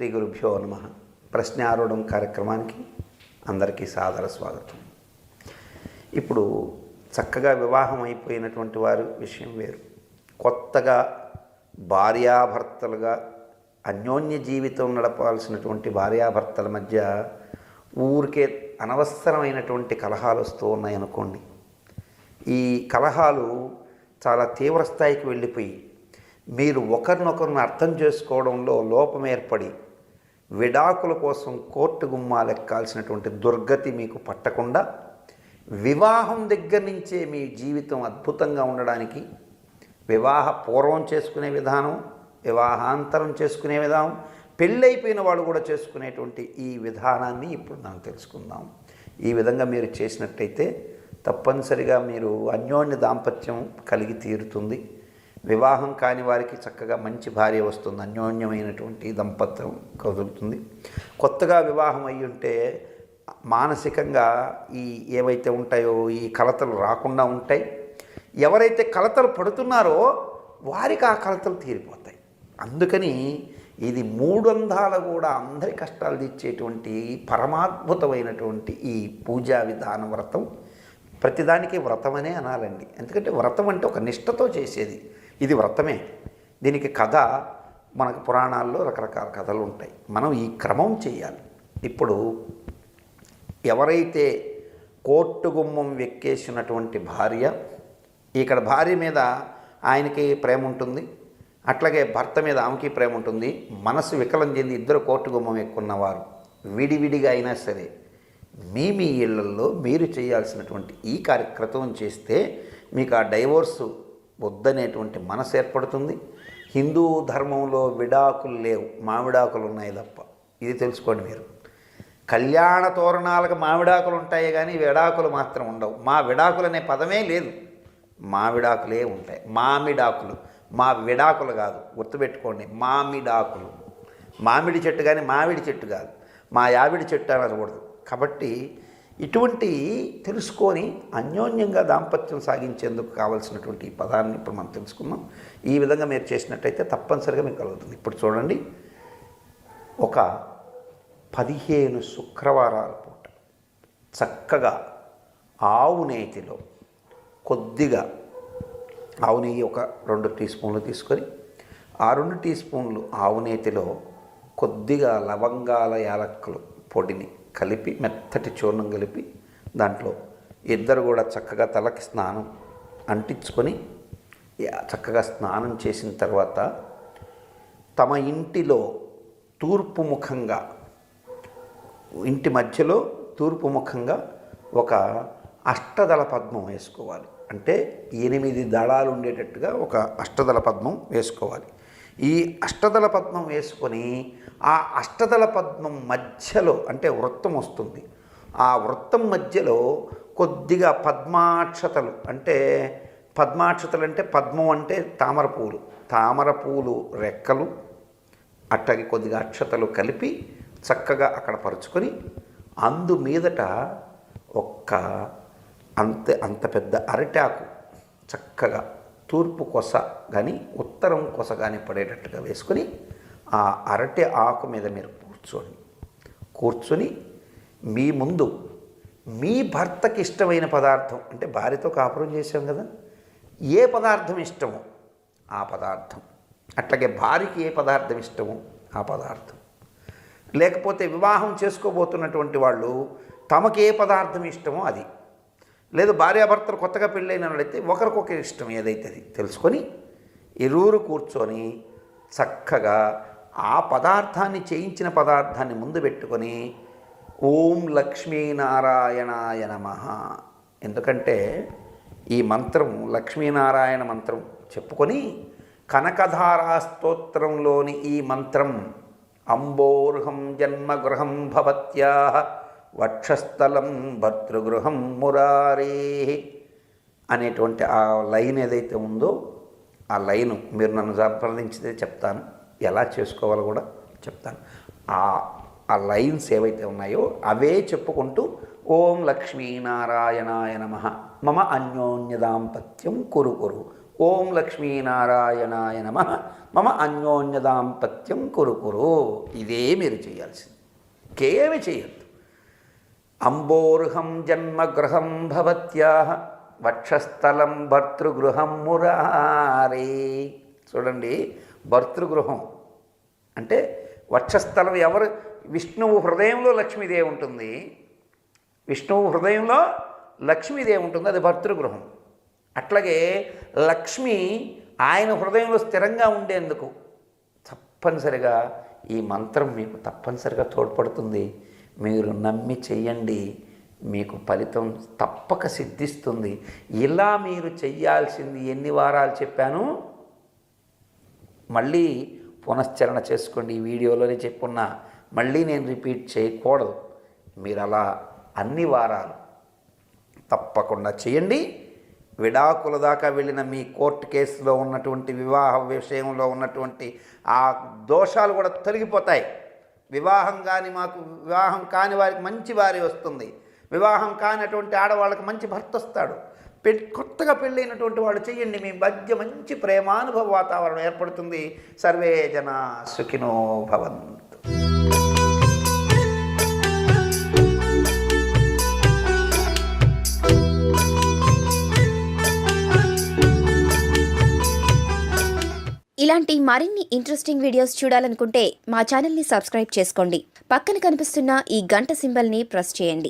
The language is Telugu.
శ్రీ గురుభ్యో నమః. ప్రశ్నారూఢం కార్యక్రమానికి అందరికీ సాదర స్వాగతం. ఇప్పుడు చక్కగా వివాహం అయిపోయినటువంటి వారి విషయం వేరు. కొత్తగా భార్యాభర్తలుగా అన్యోన్య జీవితం నడపాల్సినటువంటి భార్యాభర్తల మధ్య ఊరికే అనవసరమైనటువంటి కలహాలు వస్తూ ఉన్నాయనుకోండి. ఈ కలహాలు చాలా తీవ్ర స్థాయికి వెళ్ళిపోయి మీరు ఒకరినొకరిని అర్థం చేసుకోవడంలో లోపం ఏర్పడి విడాకుల కోసం కోర్టు గుమ్మాలు ఎక్కాల్సినటువంటి దుర్గతి మీకు పట్టకుండా వివాహం దగ్గర నుంచే మీ జీవితం అద్భుతంగా ఉండడానికి వివాహ పూర్వం చేసుకునే విధానం, వివాహాంతరం చేసుకునే విధానం, పెళ్ళైపోయిన వాళ్ళు కూడా చేసుకునేటువంటి ఈ విధానాన్ని ఇప్పుడు మనం తెలుసుకుందాం. ఈ విధంగా మీరు చేసినట్టయితే తప్పనిసరిగా మీరు అన్యోన్య దాంపత్యం కలిగి తీరుతుంది. వివాహం కాని వారికి చక్కగా మంచి భార్య వస్తుంది, అన్యోన్యమైనటువంటి దంపత్యం కదులుతుంది. కొత్తగా వివాహం అయ్యి ఉంటే మానసికంగా ఈ ఏవైతే ఉంటాయో ఈ కలతలు రాకుండా ఉంటాయి. ఎవరైతే కలతలు పడుతున్నారో వారికి ఆ కలతలు తీరిపోతాయి. అందుకని ఇది మూడొందాల కూడా అందరి కష్టాలు తీర్చేటువంటి పరమాద్భుతమైనటువంటి ఈ పూజా విధాన వ్రతం. ప్రతిదానికి వ్రతమనే అనాలండి, ఎందుకంటే వ్రతం అంటే ఒక నిష్టతో చేసేది. ఇది వ్రతమే. దీనికి కథ మనకు పురాణాల్లో రకరకాల కథలు ఉంటాయి. మనం ఈ క్రమం చేయాలి. ఇప్పుడు ఎవరైతే కోర్టు గుమ్మం వెక్కేసినటువంటి భార్య, ఇక్కడ భార్య మీద ఆయనకి ప్రేమ ఉంటుంది, అట్లాగే భర్త మీద ఆమెకి ప్రేమ ఉంటుంది. మనసు వికలం చెంది ఇద్దరు కోర్టు గుమ్మం ఎక్కున్నవారు విడివిడిగా అయినా సరే మీ ఇళ్లల్లో మీరు చేయాల్సినటువంటి ఈ కార్యక్రమం చేస్తే మీకు ఆ డైవోర్సు వద్దనేటువంటి మనసు ఏర్పడుతుంది. హిందూ ధర్మంలో విడాకులు లేవు, మామిడాకులు ఉన్నాయి తప్ప. ఇది తెలుసుకోండి మీరు. కళ్యాణ తోరణాలకు మామిడాకులు ఉంటాయి కానీ విడాకులు మాత్రం ఉండవు. మా విడాకులు అనే పదమే లేదు, మామిడాకులే ఉంటాయి. మామిడాకులు, మా విడాకులు కాదు, గుర్తుపెట్టుకోండి. మామిడాకులు, మామిడి చెట్టు కానీ మామిడి చెట్టు కాదు, మా యావిడి చెట్టు అనకూడదు. కాబట్టి ఇటువంటి తెలుసుకొని అన్యోన్యంగా దాంపత్యం సాగించేందుకు కావలసినటువంటి ఈ పదాన్ని ఇప్పుడు మనం తెలుసుకుందాం. ఈ విధంగా మీరు చేసినట్టయితే తప్పనిసరిగా మీకు కలుగుతుంది. ఇప్పుడు చూడండి, ఒక 15 శుక్రవారాల పూట చక్కగా ఆవు నేతిలో కొద్దిగా ఆవు నెయ్యి ఒక 2 టీ స్పూన్లు తీసుకొని ఆ 2 టీ స్పూన్లు ఆవు నేతిలో కొద్దిగా లవంగాల యాలక్కులు పొడిని కలిపి మెత్తటి చూర్ణం కలిపి దాంట్లో ఇద్దరు కూడా చక్కగా తలకి స్నానం అంటించుకొని చక్కగా స్నానం చేసిన తర్వాత తమ ఇంటిలో తూర్పు ముఖంగా, ఇంటి మధ్యలో తూర్పు ముఖంగా ఒక అష్టదళ పద్మం వేసుకోవాలి. అంటే 8 దళాలు ఉండేటట్టుగా ఒక అష్టదళ పద్మం వేసుకోవాలి. ఈ అష్టదళ పద్మం వేసుకొని ఆ అష్టదళ పద్మం మధ్యలో అంటే వృత్తం వస్తుంది. ఆ వృత్తం మధ్యలో కొద్దిగా పద్మాక్షతలు, అంటే పద్మాక్షతలు అంటే పద్మం అంటే తామర పూలు రెక్కలు, అట్టకి కొద్దిగా అక్షతలు కలిపి చక్కగా అక్కడ పరుచుకొని అందు మీదట అంత పెద్ద అరిటాకు చక్కగా తూర్పు కొస కానీ ఉత్తరం కొస కానీ పడేటట్టుగా వేసుకొని ఆ అరటి ఆకు మీద మీరు కూర్చొని మీ ముందు మీ భర్తకి ఇష్టమైన పదార్థం, అంటే భార్యతో కాపురం చేసాం కదా, ఏ పదార్థం ఇష్టమో ఆ పదార్థం, అట్లాగే భార్యకి ఏ పదార్థం ఇష్టమో ఆ పదార్థం, లేకపోతే వివాహం చేసుకోబోతున్నటువంటి వాళ్ళు తమకి ఏ పదార్థం ఇష్టమో అది, లేదు భార్యాభర్తలు కొత్తగా పెళ్ళైన వాళ్ళైతే ఒకరికొకరి ఇష్టం ఏదైతే అది తెలుసుకొని ఇరువురు కూర్చొని చక్కగా ఆ పదార్థాన్ని, చేయించిన పదార్థాన్ని ముందు పెట్టుకొని ఓం లక్ష్మీనారాయణాయ నమః. ఎందుకంటే ఈ మంత్రం లక్ష్మీనారాయణ మంత్రం చెప్పుకొని కనకధారా స్తోత్రంలోని ఈ మంత్రం అంబోర్హం జన్మగృహం భవత్యాః వక్షస్థలం భర్తృగృహం మురారే అనేటువంటి ఆ లైన్ ఏదైతే ఉందో ఆ లైను మీరు నన్ను సంప్రదించితే చెప్తాను, ఎలా చేసుకోవాలో కూడా చెప్తాను. ఆ లైన్స్ ఏవైతే ఉన్నాయో అవే చెప్పుకుంటూ ఓం లక్ష్మీనారాయణాయ నమః మమ అన్యోన్య దాంపత్యం కురు కురు ఓం లక్ష్మీనారాయణాయ నమః మమ అన్యోన్య దాంపత్యం కురు. ఇదే మీరు చేయాల్సింది, ఇంకేమీ చేయొద్దు. అంబోర్హం జన్మగృహం భవత్యాః వక్షస్థలం భర్తృగృహం మురారే. చూడండి, భర్తృగృహం అంటే వక్షస్థలం ఎవరు? విష్ణువు హృదయంలో లక్ష్మీదేవి ఉంటుంది. విష్ణువు హృదయంలో లక్ష్మీదేవి ఉంటుంది, అది భర్తృగృహం. అట్లాగే లక్ష్మి ఆయన హృదయంలో స్థిరంగా ఉండేందుకు తప్పనిసరిగా ఈ మంత్రం మీకు తప్పనిసరిగా తోడ్పడుతుంది. మీరు నమ్మి చెయ్యండి, మీకు ఫలితం తప్పక సిద్ధిస్తుంది. ఇలా మీరు చెయ్యాల్సింది ఎన్ని వారాలు చెప్పాను, మళ్ళీ పునశ్చరణ చేసుకోండి. ఈ వీడియోలోనే చెప్పున్నా, మళ్ళీ నేను రిపీట్ చేయకూడదు. మీరు అలా అన్ని వారాలు తప్పకుండా చేయండి. విడాకుల దాకా వెళ్ళిన మీ కోర్టు కేసులో ఉన్నటువంటి వివాహ విషయంలో ఉన్నటువంటి ఆ దోషాలు కూడా తొలగిపోతాయి. వివాహం కాని వారికి మంచి భార్య వస్తుంది. వివాహం కానటువంటి ఆడవాళ్ళకి మంచి భర్త వస్తాడు. కొత్తగా పెళ్ళైనటువంటి వాళ్ళు చెయ్యండి, మీ మధ్య మంచి ప్రేమానుభవ వాతావరణం ఏర్పడుతుంది. సర్వే జనా సుఖినో భవంతు. ఇలాంటి మరిన్ని ఇంట్రెస్టింగ్ వీడియోస్ చూడాలనుకుంటే మా ఛానల్ని సబ్స్క్రైబ్ చేసుకోండి. పక్కన కనిపిస్తున్న ఈ గంట సింబల్ని ప్రెస్ చేయండి.